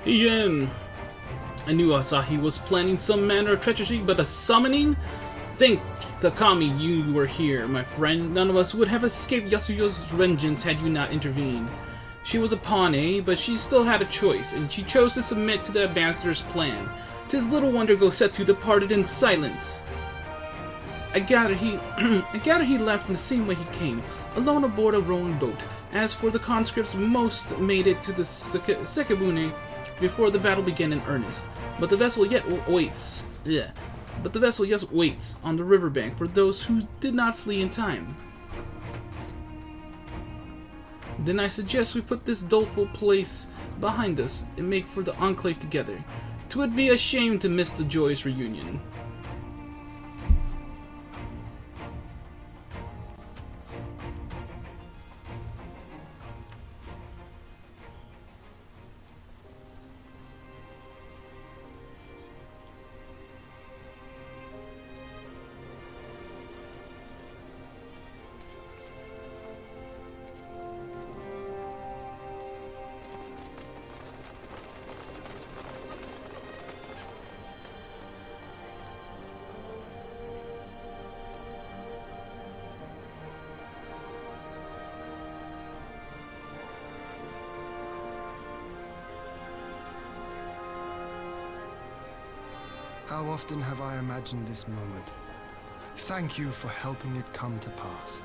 Ian! I knew Asahi was planning some manner of treachery, but a summoning? Thank the kami you were here, my friend. None of us would have escaped Yasuyo's vengeance had you not intervened. She was a pawn, eh? But she still had a choice, and she chose to submit to the ambassador's plan. 'Tis little wonder Gosetsu departed in silence. I gather he left in the same way he came, alone aboard a rowing boat. As for the conscripts, most made it to the Sekibune before the battle began in earnest. But the vessel yet waits. But the vessel yet waits on the riverbank for those who did not flee in time. Then I suggest we put this doleful place behind us and make for the enclave together. 'Twould be a shame to miss the joyous reunion. How often have I imagined this moment? Thank you for helping it come to pass.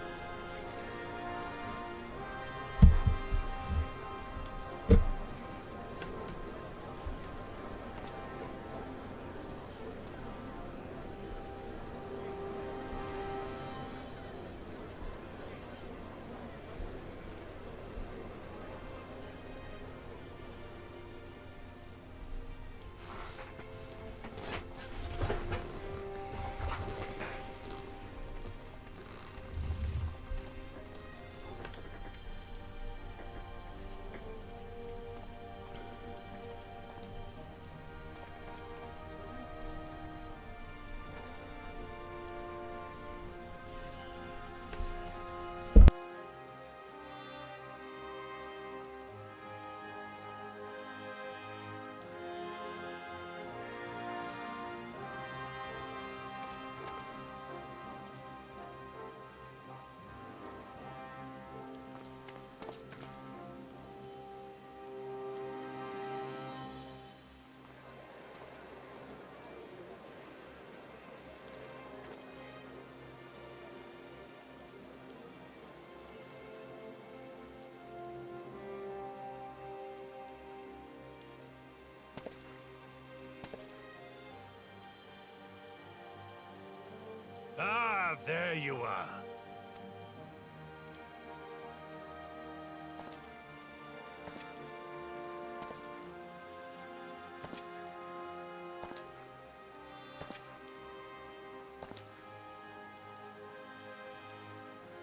Ah, there you are.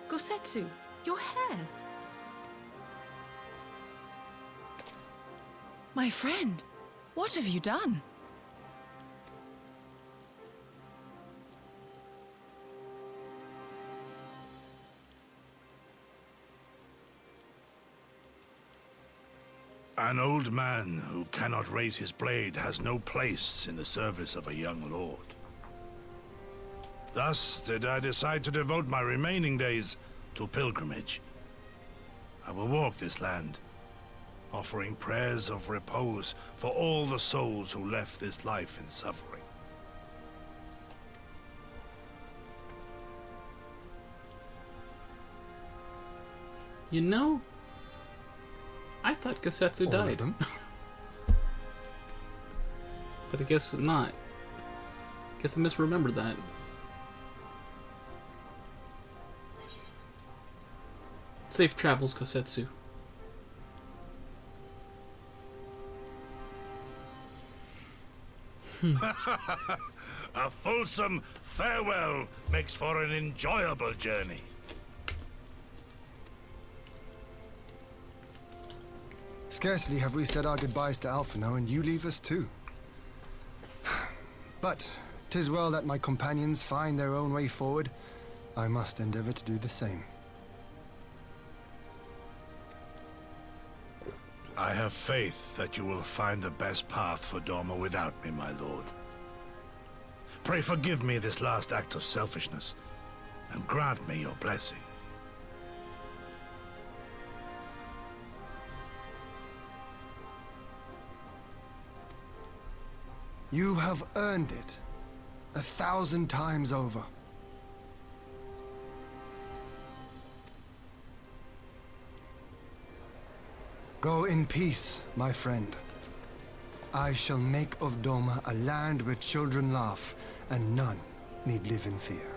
Gosetsu, your hair. My friend, what have you done? An old man who cannot raise his blade has no place in the service of a young lord. Thus did I decide to devote my remaining days to pilgrimage. I will walk this land, offering prayers of repose for all the souls who left this life in suffering. You know, I thought Gosetsu All of died. them? But I guess not. Guess I misremembered that. Safe travels, Gosetsu. A fulsome farewell makes for an enjoyable journey. Scarcely have we said our goodbyes to Alphino, and you leave us too. But 'tis well that my companions find their own way forward. I must endeavor to do the same. I have faith that you will find the best path for Doma without me, my lord. Pray forgive me this last act of selfishness, and grant me your blessing. You have earned it 1,000 times over. Go in peace, my friend. I shall make of Doma a land where children laugh and none need live in fear.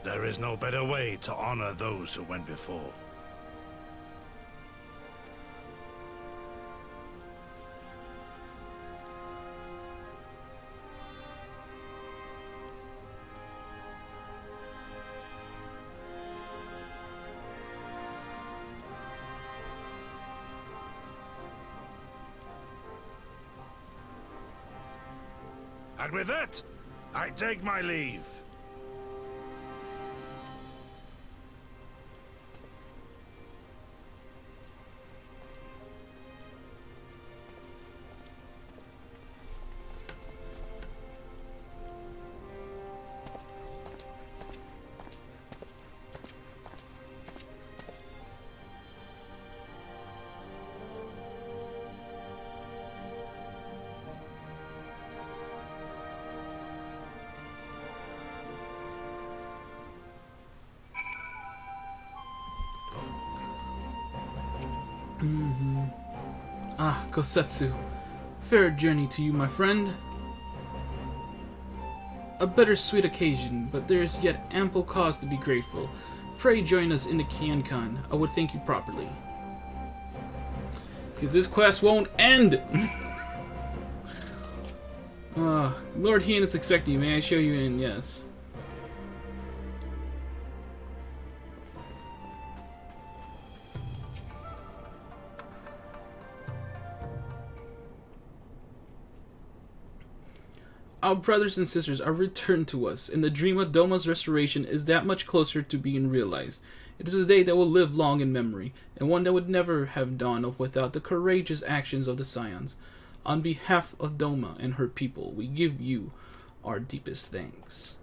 There is no better way to honor those who went before. And with that, I take my leave. Ah, Kosetsu. Fair journey to you, my friend. A bittersweet occasion, but there is yet ample cause to be grateful. Pray join us in the Kiankan. I would thank you properly. Because this quest won't end! Lord Hien is expecting you. May I show you in? Yes. Our brothers and sisters are returned to us, and the dream of Doma's restoration is that much closer to being realized. It is a day that will live long in memory, and one that would never have dawned without the courageous actions of the Scions. On behalf of Doma and her people, we give you our deepest thanks.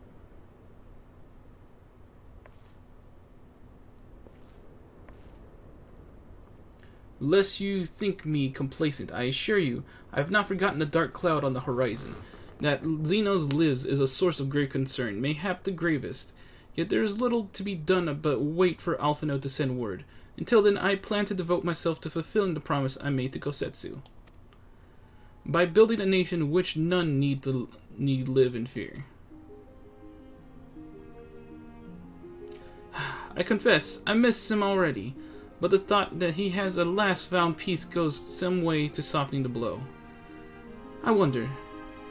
Lest you think me complacent, I assure you, I have not forgotten the dark cloud on the horizon. That Xenos lives is a source of great concern, mayhap the gravest. Yet there is little to be done but wait for Alphino to send word. Until then, I plan to devote myself to fulfilling the promise I made to Kosetsu. By building a nation in which none need live in fear. I confess, I miss him already, but the thought that he has at last found peace goes some way to softening the blow. I wonder,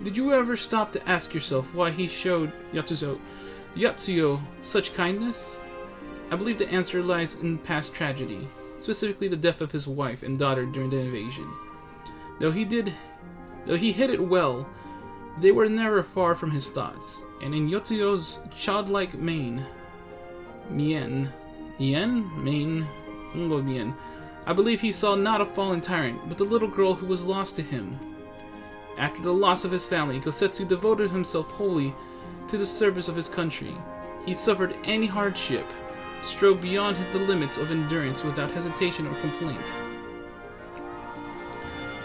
did you ever stop to ask yourself why he showed Yatsuyo such kindness? I believe the answer lies in past tragedy, specifically the death of his wife and daughter during the invasion. Though he hid it well, they were never far from his thoughts, and in Yatsuyo's childlike Mien, I believe he saw not a fallen tyrant, but the little girl who was lost to him. After the loss of his family, Kosetsu devoted himself wholly to the service of his country. He suffered any hardship, strove beyond the limits of endurance without hesitation or complaint.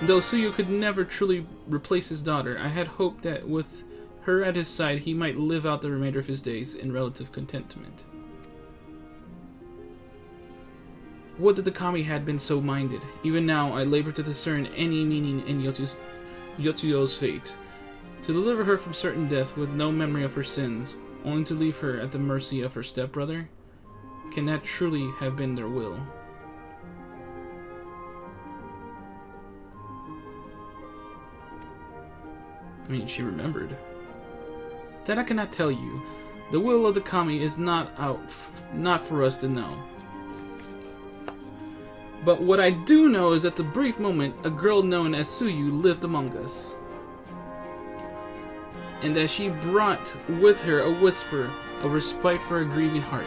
Though Suyu could never truly replace his daughter, I had hoped that with her at his side he might live out the remainder of his days in relative contentment. Would that the kami had been so minded. Even now I labor to discern any meaning in Yotsuyo's fate. To deliver her from certain death with no memory of her sins, only to leave her at the mercy of her stepbrother? Can that truly have been their will? I mean, she remembered. That I cannot tell you. The will of the kami is not for us to know. But what I do know is that the brief moment a girl known as Suyu lived among us. and that she brought with her a whisper of respite for a grieving heart.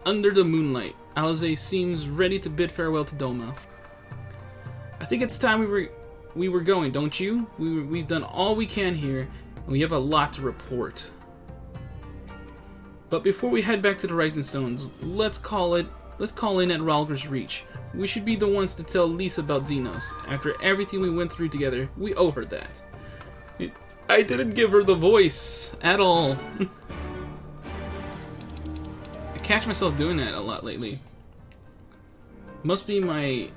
Under the moonlight, Alize seems ready to bid farewell to Doma. I think it's time we were going, don't you? We've done all we can here, and we have a lot to report. But before we head back to the Rising Stones, let's call in at Ralger's Reach. We should be the ones to tell Lisa about Xenos. After everything we went through together, we owe her that. I didn't give her the voice at all. I catch myself doing that a lot lately. Must be my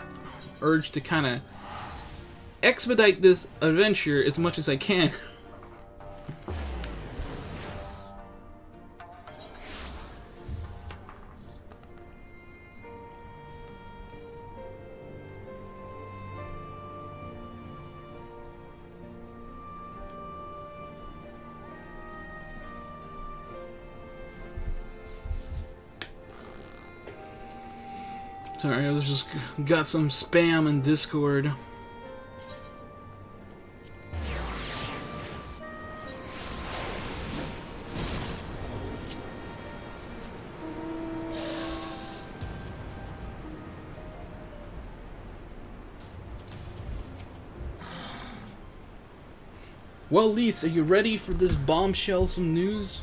urge to kind of expedite this adventure as much as I can. Sorry, I just got some spam in Discord. Well, Lise, are you ready for this bombshell some news?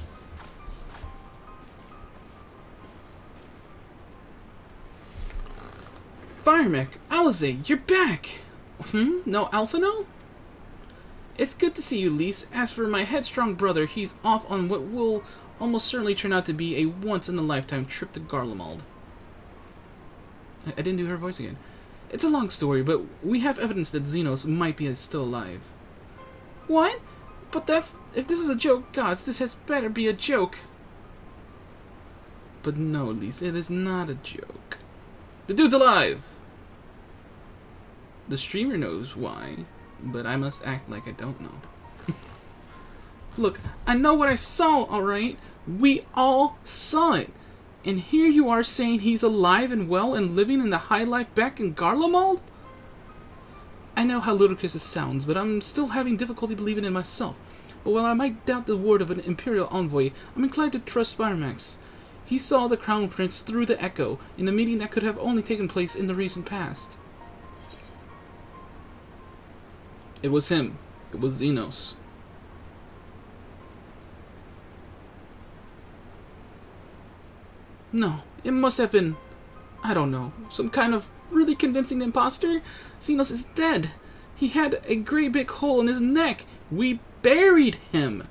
Firemac, Alize, you're back! No Alphino? It's good to see you, Lise. As for my headstrong brother, he's off on what will almost certainly turn out to be a once-in-a-lifetime trip to Garlemald. I didn't do her voice again. It's a long story, but we have evidence that Xenos might be still alive. What? But that's... If this is a joke, gods, this has better be a joke. But no, Lise, it is not a joke. The dude's alive! The streamer knows why, but I must act like I don't know. Look, I know what I saw, alright? We all saw it. And here you are saying he's alive and well and living in the high life back in Garlemald? I know how ludicrous it sounds, but I'm still having difficulty believing it myself. But while I might doubt the word of an Imperial envoy, I'm inclined to trust Firemac. He saw the Crown Prince through the Echo in a meeting that could have only taken place in the recent past. It was him. It was Xenos. No, it must have been, I don't know, some kind of really convincing imposter? Xenos is dead. He had a great big hole in his neck. We buried him.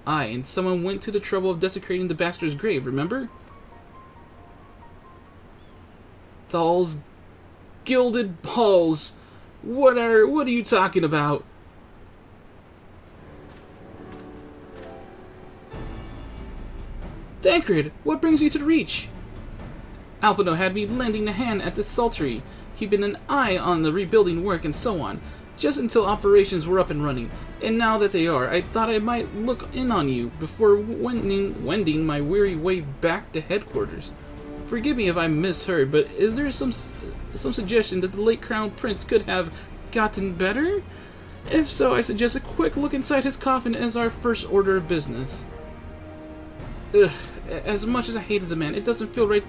Aye, and someone went to the trouble of desecrating the bastard's grave, remember? Thal's gilded halls. What are you talking about? Thancred, what brings you to the Reach? Alphino had me lending a hand at the saltery, keeping an eye on the rebuilding work and so on, just until operations were up and running. And now that they are, I thought I might look in on you before wending my weary way back to headquarters. Forgive me if I misheard, but is there some suggestion that the late Crown Prince could have gotten better? If so, I suggest a quick look inside his coffin as our first order of business. Ugh, as much as I hated the man, it doesn't feel right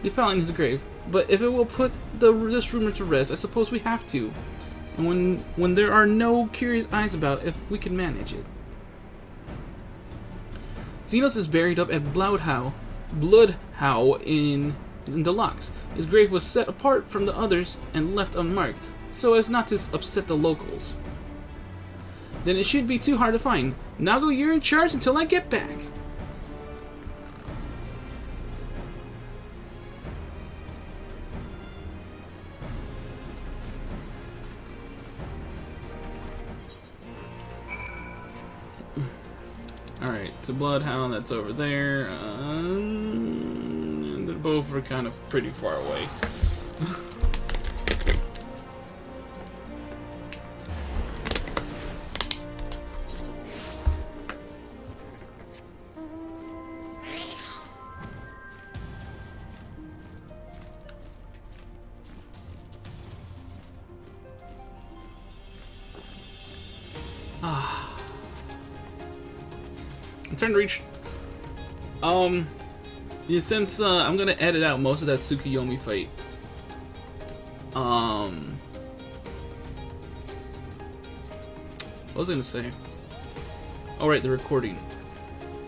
defiling his grave. But if it will put this rumor to rest, I suppose we have to. And when there are no curious eyes about, if we can manage it. Xenos is buried up at Bloodhow in the Locks. His grave was set apart from the others and left unmarked, so as not to upset the locals. Then it should be too hard to find. Nago, you're in charge until I get back. Alright, so Bloodhound, that's over there. They're both are kind of pretty far away. I'm trying to reach. Yeah, since I'm gonna edit out most of that Tsukuyomi fight. What was I gonna say? Oh right, the recording.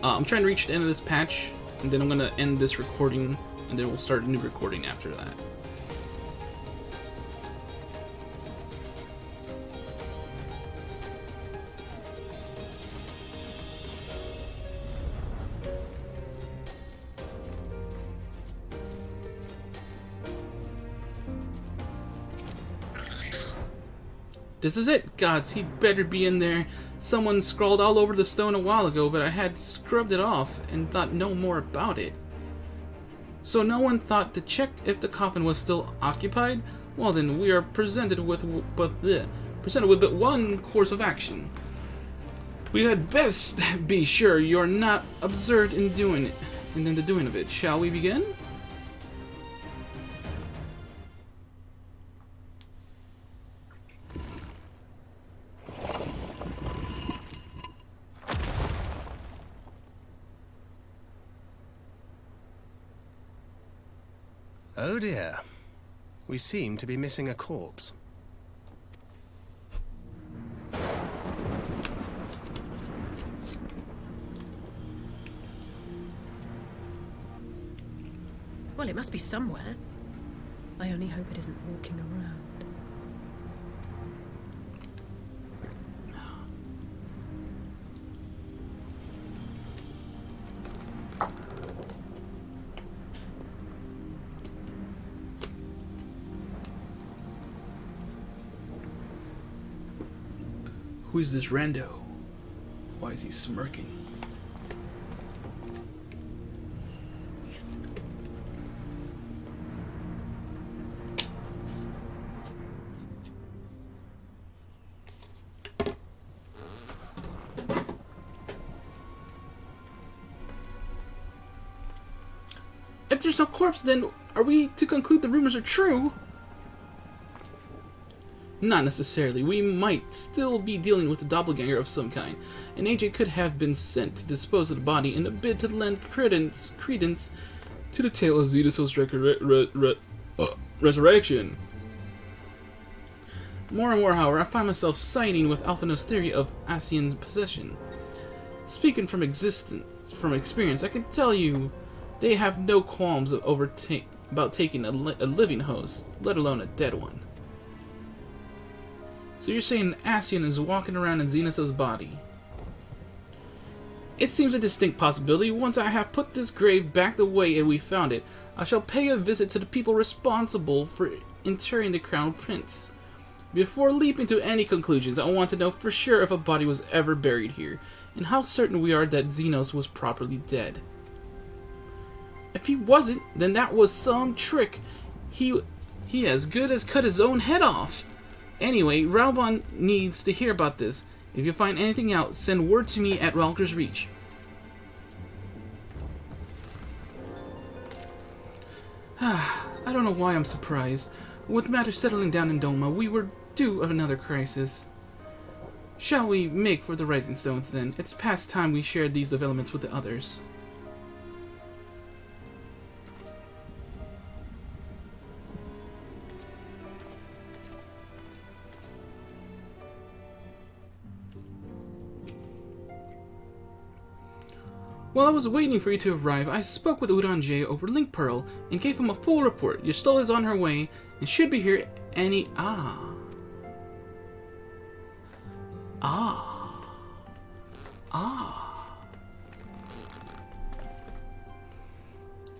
I'm trying to reach the end of this patch, and then I'm gonna end this recording, and then we'll start a new recording after that. This is it, gods, he'd better be in there. Someone scrawled all over the stone a while ago, but I had scrubbed it off and thought no more about it. So no one thought to check if the coffin was still occupied? Well then, we are presented with but one course of action. We had best be sure you're not absurd in doing it, and in the doing of it. Shall we begin? Oh dear. We seem to be missing a corpse. Well, it must be somewhere. I only hope it isn't walking around. Who is this rando? Why is he smirking? If there's no corpse, then are we to conclude the rumors are true? Not necessarily. We might still be dealing with a doppelganger of some kind. An agent could have been sent to dispose of the body in a bid to lend credence to the tale of Xenos's resurrection. More and more, however, I find myself siding with Alphino's theory of Asian's possession. Speaking from experience, I can tell you they have no qualms about taking a living host, let alone a dead one. So you're saying Asian is walking around in Xenos's body? It seems a distinct possibility. Once I have put this grave back the way we found it, I shall pay a visit to the people responsible for interring the Crown Prince. Before leaping to any conclusions, I want to know for sure if a body was ever buried here, and how certain we are that Xenos was properly dead. If he wasn't, then that was some trick. He as good as cut his own head off. Anyway, Raubon needs to hear about this. If you find anything out, send word to me at Ralker's Reach. I don't know why I'm surprised. With matters settling down in Doma, we were due of another crisis. Shall we make for the Rising Stones then? It's past time we shared these developments with the others. While I was waiting for you to arrive, I spoke with Udon-J over Link Pearl and gave him a full report. Your stall is on her way and should be here any...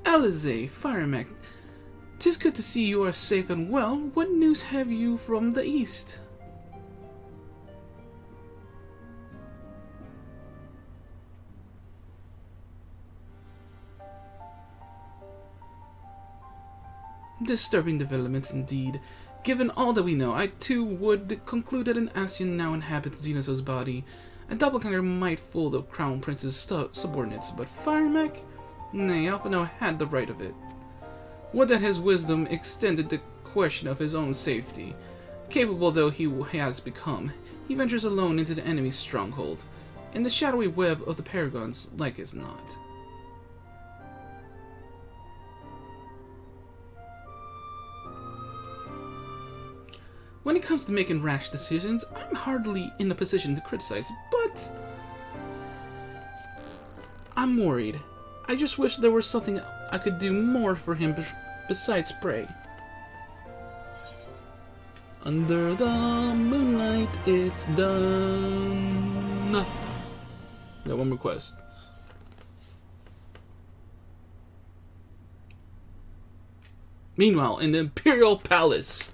Alize, Firemac, 'tis good to see you are safe and well. What news have you from the east? Disturbing developments indeed. Given all that we know, I too would conclude that an Asian now inhabits Xenos's body. A doppelganger might fool the Crown Prince's subordinates, but Firemac? Nay, Alphino had the right of it. Would that his wisdom extended the question of his own safety. Capable though he has become, he ventures alone into the enemy's stronghold. in the shadowy web of the paragons like as not. When it comes to making rash decisions, I'm hardly in a position to criticize, but I'm worried. I just wish there was something I could do more for him besides pray. Under the moonlight, it's done. Got one request. Meanwhile, in the Imperial Palace.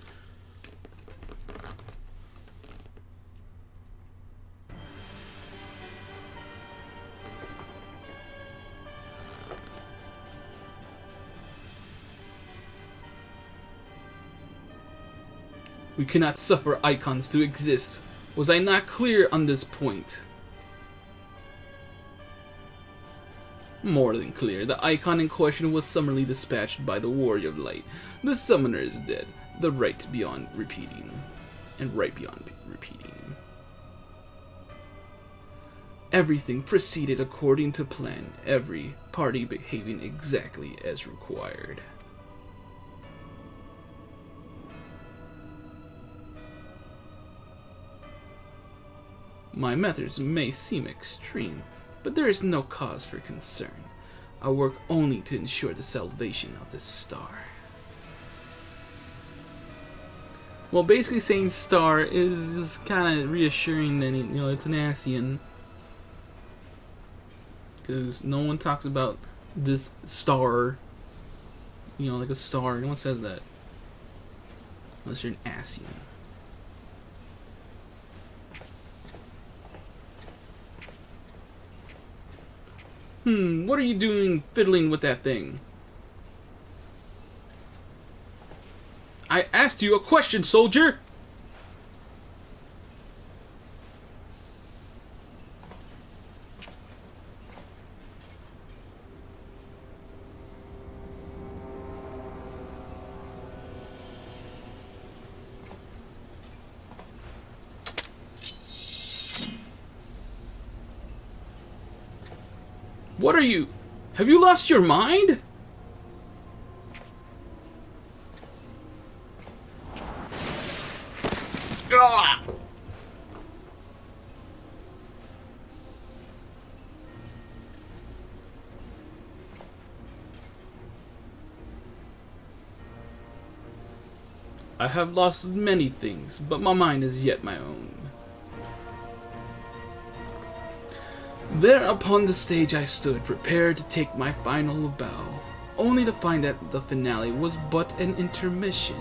We cannot suffer icons to exist. Was I not clear on this point? More than clear. The icon in question was summarily dispatched by the Warrior of Light. The summoner is dead. The right beyond repeating. And right beyond repeating. Everything proceeded according to plan. Every party behaving exactly as required. My methods may seem extreme, but there is no cause for concern. I work only to ensure the salvation of the star. Well, basically saying star is just kind of reassuring that, you know, it's an Ascian. Because no one talks about this star, you know, like a star. No one says that. Unless you're an Ascian. What are you doing fiddling with that thing? I asked you a question, soldier! What are you? Have you lost your mind? Ah! I have lost many things, but my mind is yet my own. There upon the stage I stood, prepared to take my final bow, only to find that the finale was but an intermission.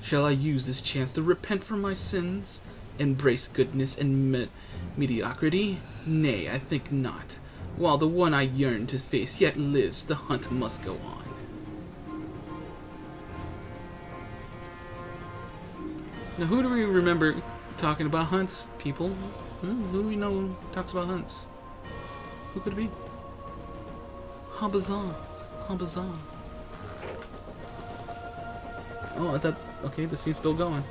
Shall I use this chance to repent for my sins? Embrace goodness and mediocrity? Nay, I think not. While the one I yearn to face yet lives, the hunt must go on. Now, who do we remember talking about hunts? People? Who do we know talks about hunts? Who could it be? Habazan. Habazan. Oh, I thought... Okay, the scene's still going.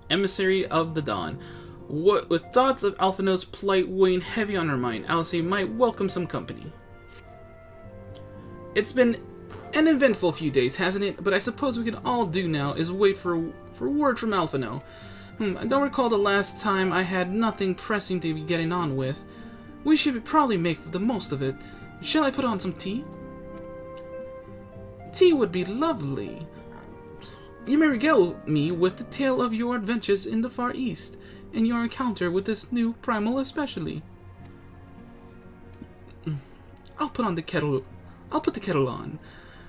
Emissary of the Dawn. What, with thoughts of Alphinaud's plight weighing heavy on her mind, Alice might welcome some company. It's been an eventful few days, hasn't it? But I suppose we can all do now is wait for word from Alphinaud. I don't recall the last time I had nothing pressing to be getting on with. We should probably make the most of it. Shall I put on some tea? Tea would be lovely. You may regale me with the tale of your adventures in the Far East, and your encounter with this new primal especially. I'll put the kettle on.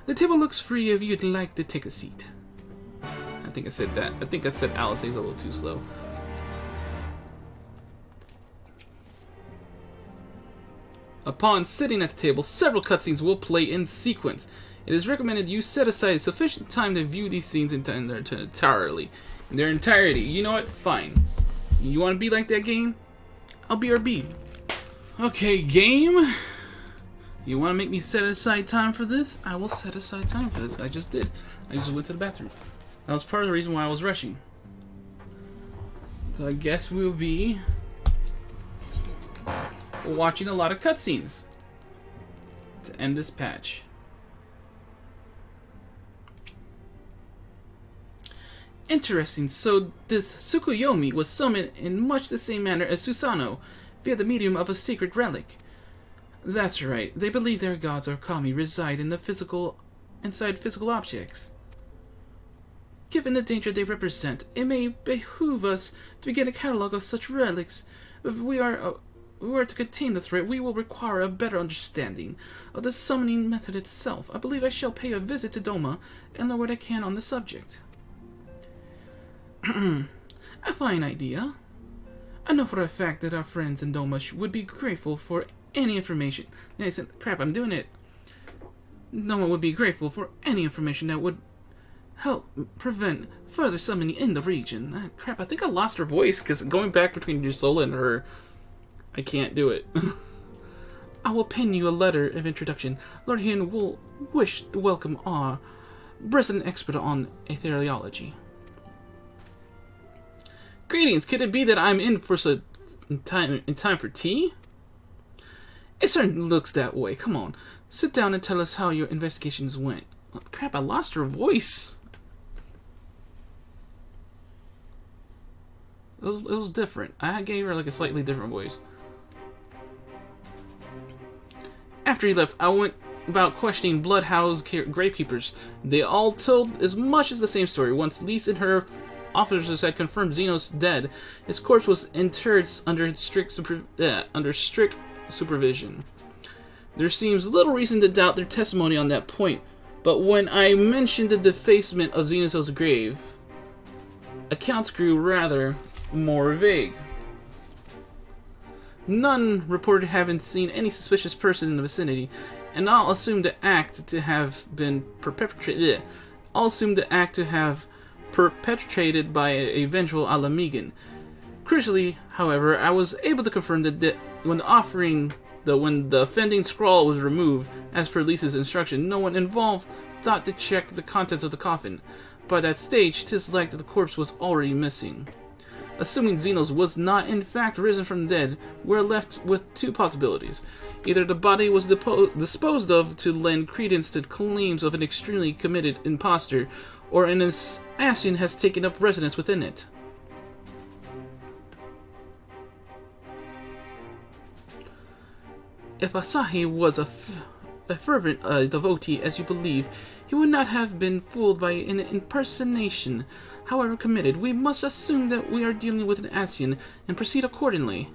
The table looks free if you'd like to take a seat. I think I said that. I think I said Alice is a little too slow. Upon sitting at the table, several cutscenes will play in sequence. It is recommended you set aside sufficient time to view these scenes entirely. Their entirety. You know what? Fine. You want to be like that game? I'll BRB. Okay, game. You want to make me set aside time for this? I will set aside time for this. I just did. I just went to the bathroom. That was part of the reason why I was rushing. So I guess we'll be watching a lot of cutscenes to end this patch. Interesting. So this Tsukuyomi was summoned in much the same manner as Susanoo, via the medium of a sacred relic. That's right. They believe their gods or kami reside in the inside physical objects. Given the danger they represent, it may behoove us to begin a catalog of such relics. If we are to contain the threat, we will require a better understanding of the summoning method itself. I believe I shall pay a visit to Doma and learn what I can on the subject. A fine idea. I know for a fact that our friends in Doma would be grateful for any information. And I said, crap, I'm doing it. Doma would be grateful for any information that would help prevent further summoning in the region. Crap, I think I lost her voice, because going back between Yusola and her, I can't do it. I will pen you a letter of introduction. Lord Hyun will wish to welcome our resident expert on aetheriology. Greetings, could it be that I'm in for in time for tea? It certainly looks that way. Come on, sit down and tell us how your investigations went. Oh, crap, I lost her voice. It was different. I gave her like a slightly different voice. After he left, I went about questioning Bloodhouse gravekeepers. They all told as much as the same story. Once Lise and her officers had confirmed Xenos dead, his corpse was interred under strict supervision. There seems little reason to doubt their testimony on that point, but when I mentioned the defacement of Xenos' grave, accounts grew rather more vague. None reported having seen any suspicious person in the vicinity, and all assumed the act to have been perpetrated. Perpetrated by a vengeful Alamigan. Crucially, however, I was able to confirm that when the offending scrawl was removed, as per Lisa's instruction, no one involved thought to check the contents of the coffin. By that stage, 'tis like the corpse was already missing. Assuming Xenos was not in fact risen from the dead, we're left with two possibilities. Either the body was disposed of to lend credence to claims of an extremely committed imposter, or an assassin has taken up residence within it. If Asahi was a fervent devotee, as you believe, he would not have been fooled by an impersonation. However committed, we must assume that we are dealing with an Asian and proceed accordingly.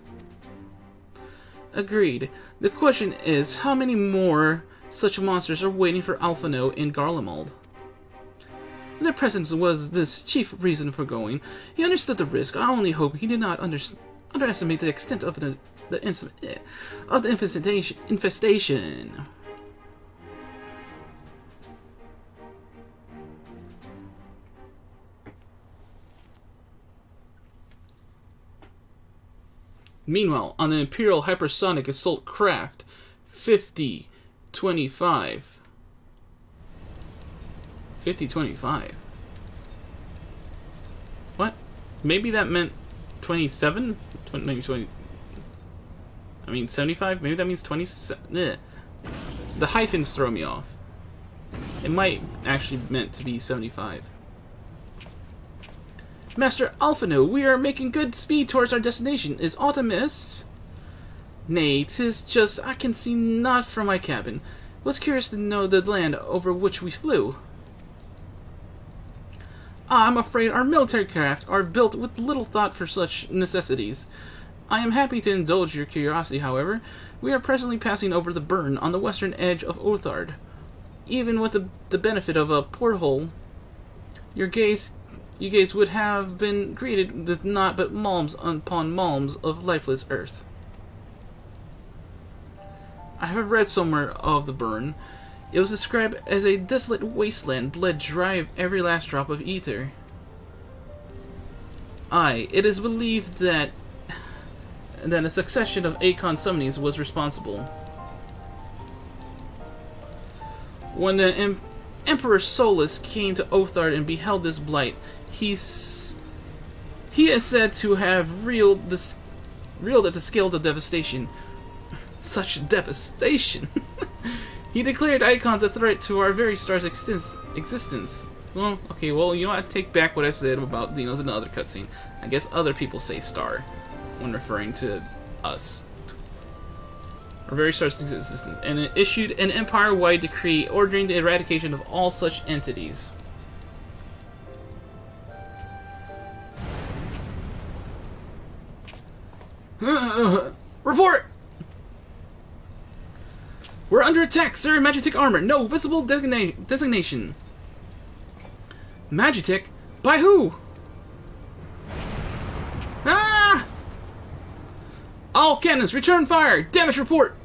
Agreed. The question is, how many more such monsters are waiting for Alphino in Garlemald? Their presence was this chief reason for going. He understood the risk. I only hope he did not underestimate the extent of the infestation. Meanwhile, on the Imperial Hypersonic Assault Craft 5025. 5025. What? Maybe that meant 27? Maybe 20. I mean 75? Maybe that means 27. The hyphens throw me off. It might actually meant to be 75. Master Alphino, we are making good speed towards our destination. Is aught amiss? Nay, 'tis just I can see naught from my cabin. Was curious to know the land over which we flew. I'm afraid our military craft are built with little thought for such necessities. I am happy to indulge your curiosity, however. We are presently passing over the burn on the western edge of Othard. Even with the benefit of a porthole, you gaze would have been greeted with naught but malms upon malms of lifeless earth. I have read somewhere of the burn. It was described as a desolate wasteland, bled dry of every last drop of ether. Aye, it is believed that a succession of Akon summonings was responsible. When the Emperor Solus came to Othard and beheld this blight, he is said to have reeled at the scale of devastation. Such devastation! He declared Icons a threat to our very star's existence. Well, okay, well, you know what? I take back what I said about Dinos in the other cutscene. I guess other people say star when referring to us. Our very star's existence. And it issued an empire-wide decree ordering the eradication of all such entities. Report! We're under attack, sir! Magitek armor! No visible designation! Magitek? By who? Ah! All cannons, return fire! Damage report!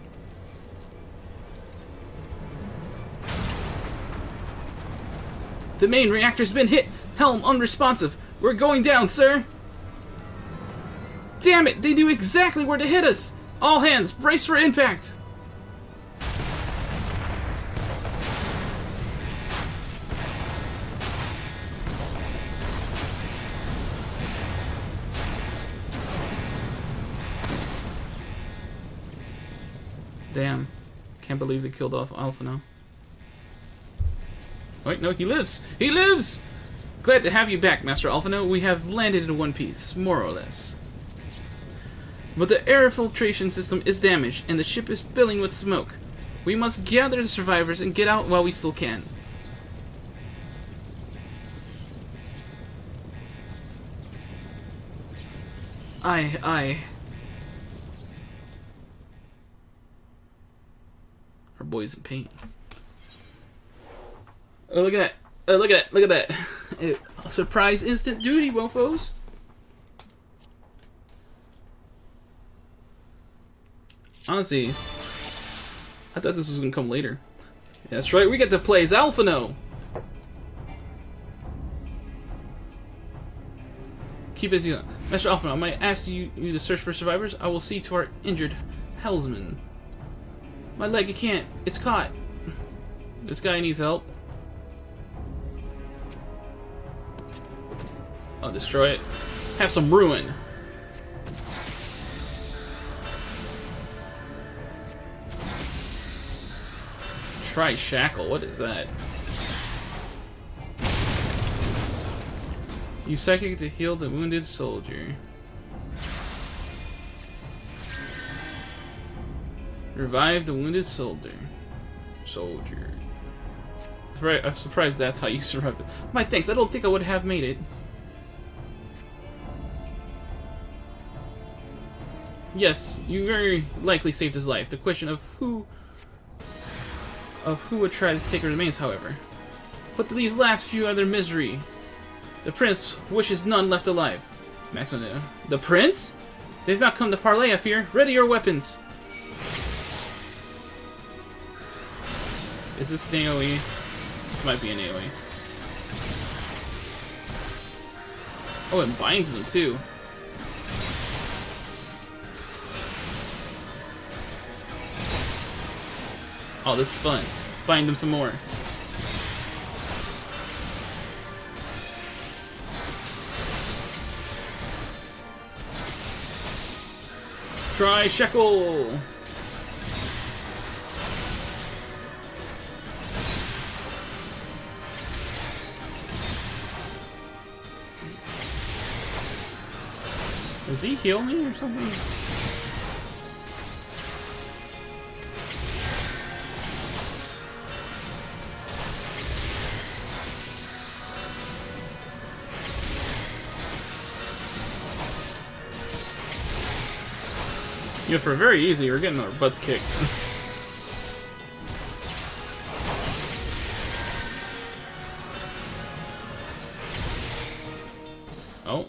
The main reactor's been hit! Helm unresponsive! We're going down, sir! Damn it! They knew exactly where to hit us! All hands, brace for impact! Damn. Can't believe they killed off Alpha now. Wait, no, he lives! He lives! Glad to have you back, Master Alphino. We have landed in one piece, more or less. But the air filtration system is damaged, and the ship is filling with smoke. We must gather the survivors and get out while we still can. Aye. Our boy's in pain. Oh, look at that. Oh, look at that. Look at that. Surprise instant duty, mofos. Honestly, I thought this was going to come later. That's right, we get to play as Alphino. Keep busy. Master Alphino, I might ask you to search for survivors. I will see to our injured Hellsman. My leg, I can't. It's caught. This guy needs help. I'll destroy it. Have some ruin. Try shackle. What is that? Use psychic to heal the wounded soldier. Revive the wounded soldier. I'm surprised that's how you survived it. My thanks. I don't think I would have made it. Yes, you very likely saved his life. The question of who would try to take remains, however. But to these last few are their misery. The prince wishes none left alive. Maximum. The prince? They've not come to parley, I fear. Ready your weapons. Is this an AoE? This might be an AoE. Oh, it binds them too. Oh, this is fun. Bind them some more. Try Shekel! Does he heal me or something? Yeah, for very easy, we're getting our butts kicked. Oh.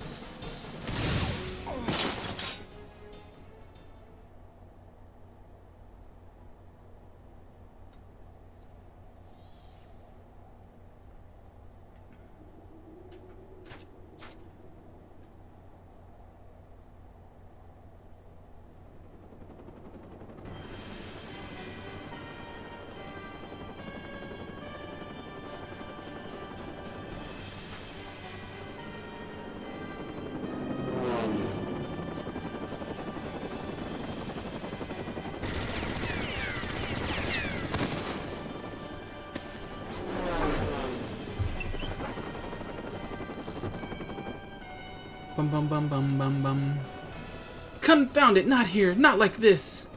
Bum bum bum bum bum bum. Confound it! Not here! Not like this!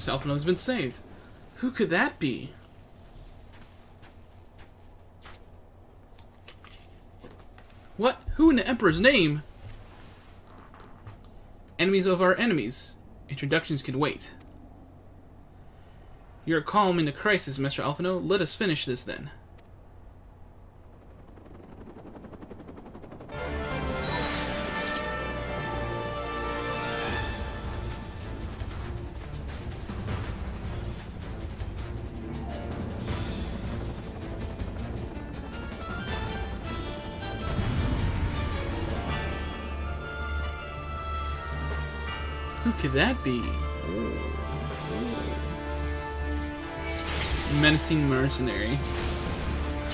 Alphinaud's been saved. Who could that be? What? Who in the Emperor's name? Enemies of our enemies. Introductions can wait. You're calm in a crisis, Mr. Alphinaud. Let us finish this then. Who could that be? Menacing mercenary.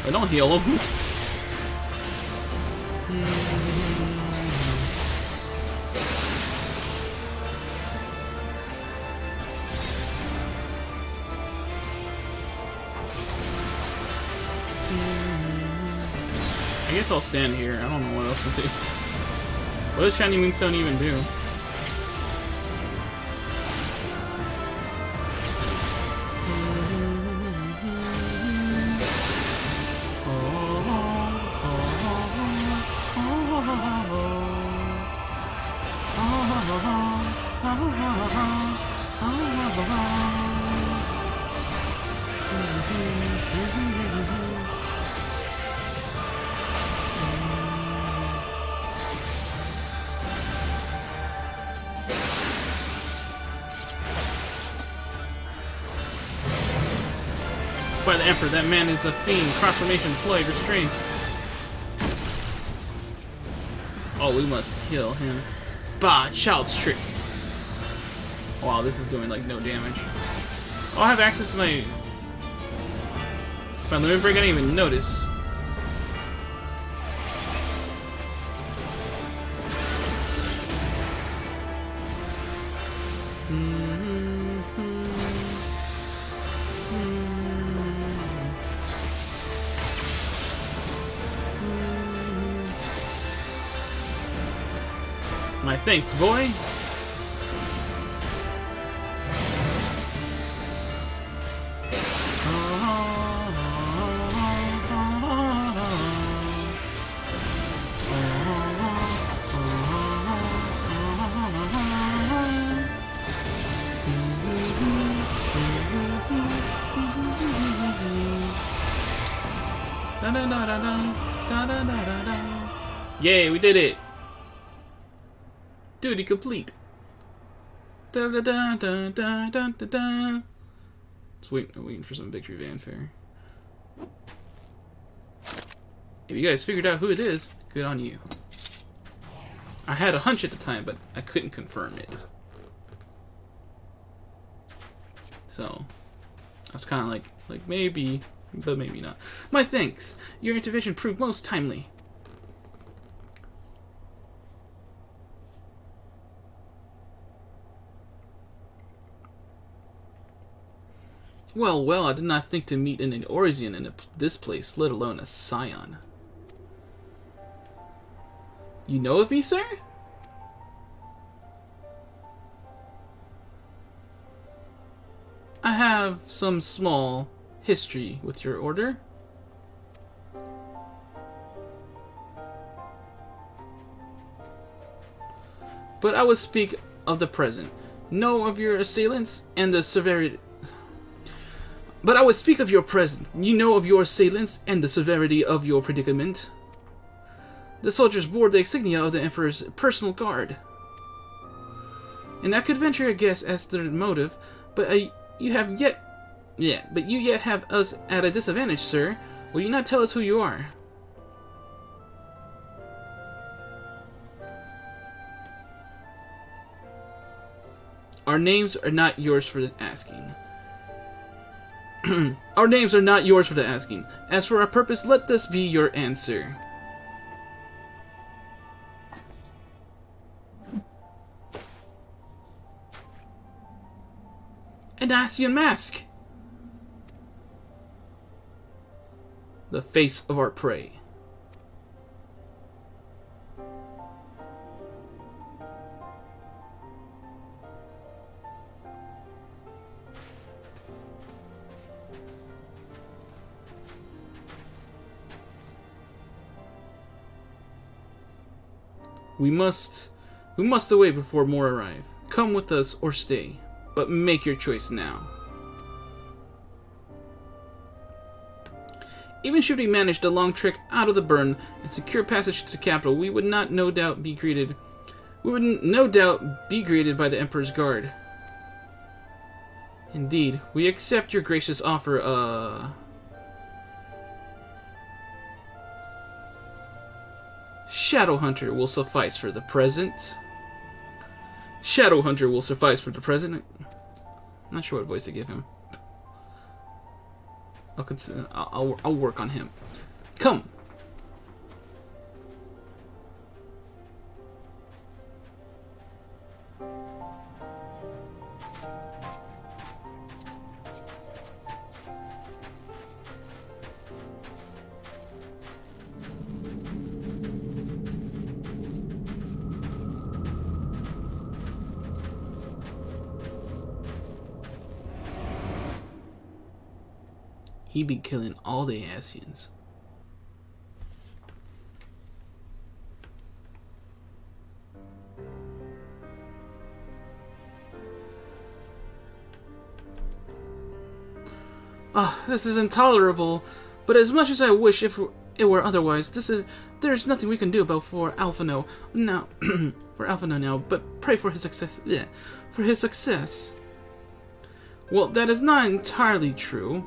I don't heal him. I guess I'll stand here. I don't know what else to do. What does Shiny Moonstone even do? By the Emperor, that man is a fiend. Cross-formation deployed, restraints. Oh, we must kill him. Bah, child's trick. Wow, this is doing like no damage. Oh, I have access to my limit break. I didn't even notice. My thanks, boy. Yay, we did it! Duty complete. Da da da da da da da da. Just waiting for some victory fanfare. If you guys figured out who it is, good on you. I had a hunch at the time, but I couldn't confirm it. So I was kind of like maybe, but maybe not. My thanks. Your intervention proved most timely. Well, well, I did not think to meet an Orisian in this place, let alone a Scion. You know of me, sir? I have some small history with your order. But I will speak of the present. Know of your assailants and the severity... But I would speak of your present. You know of your assailants and the severity of your predicament. The soldiers bore the insignia of the Emperor's personal guard. And I could venture a guess as to the motive, but you yet have us at a disadvantage, sir. Will you not tell us who you are? Our names are not yours for the asking. Our names are not yours for the asking. As for our purpose, let this be your answer. An Asian mask! The face of our prey. We must away before more arrive. Come with us or stay, but make your choice now. Even should we manage the long trek out of the burn and secure passage to the capital, we would no doubt be greeted by the Emperor's guard. Indeed, we accept your gracious offer. Shadowhunter will suffice for the present. Shadowhunter will suffice for the present. I'm not sure what voice to give him. I'll work on him. Come. He be killing all the Asians. This is intolerable. But as much as I wish it were otherwise, there's nothing we can do about for Alphino now. For Alphino now, but pray for his success. Yeah, for his success. Well, that is not entirely true.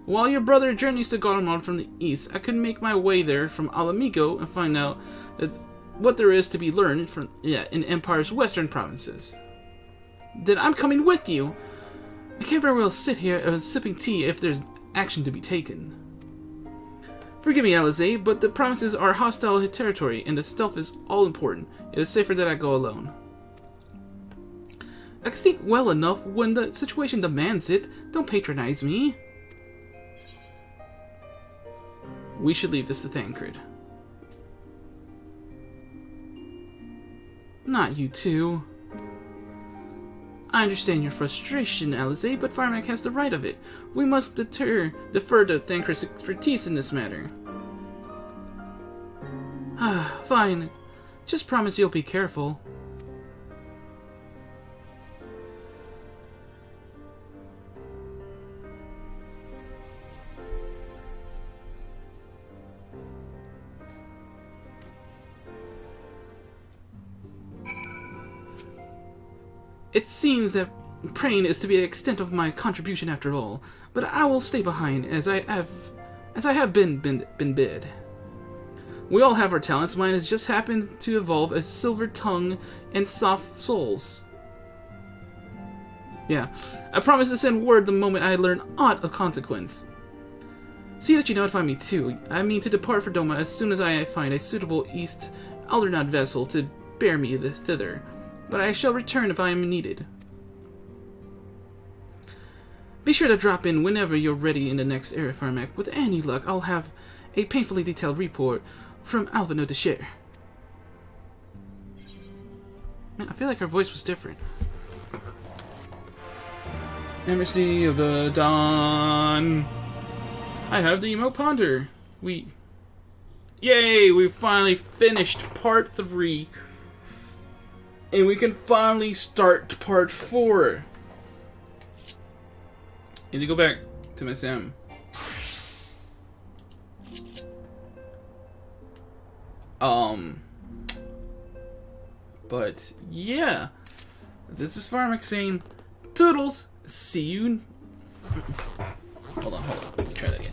While your brother journeys to Garlemald from the east, I could make my way there from Alamigo and find out what there is to be learned in Empire's western provinces. Then I'm coming with you! I can't very well sit here sipping tea if there's action to be taken. Forgive me, Alizé, but the provinces are hostile territory and the stealth is all important. It is safer that I go alone. I can sneak well enough when the situation demands it. Don't patronize me. We should leave this to Thancred. Not you two. I understand your frustration, Alizé, but Firemac has the right of it. We must defer to Thancred's expertise in this matter. Fine. Just promise you'll be careful. It seems that praying is to be the extent of my contribution after all, but I will stay behind as I have been bid. We all have our talents. Mine has just happened to evolve as silver tongue and soft souls. Yeah, I promise to send word the moment I learn aught of consequence. See that you notify me too. I mean to depart for Doma as soon as I find a suitable East Aldernod vessel to bear me thither. But I shall return if I am needed. Be sure to drop in whenever you're ready in the next area, Firemac. With any luck, I'll have a painfully detailed report from Alvino to share. Man, I feel like her voice was different. Embassy of the Dawn. I have the emote ponder. Yay! We finally finished part 3. And we can finally start part 4. Need to go back to Miss M. But yeah, this is Firemac saying, "Toodles, see you." Hold on. Let me try that again.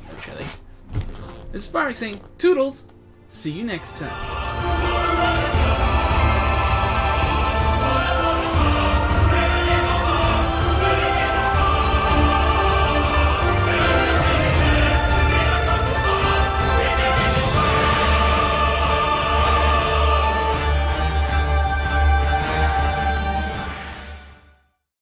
This is Firemac saying, "Toodles, see you next time."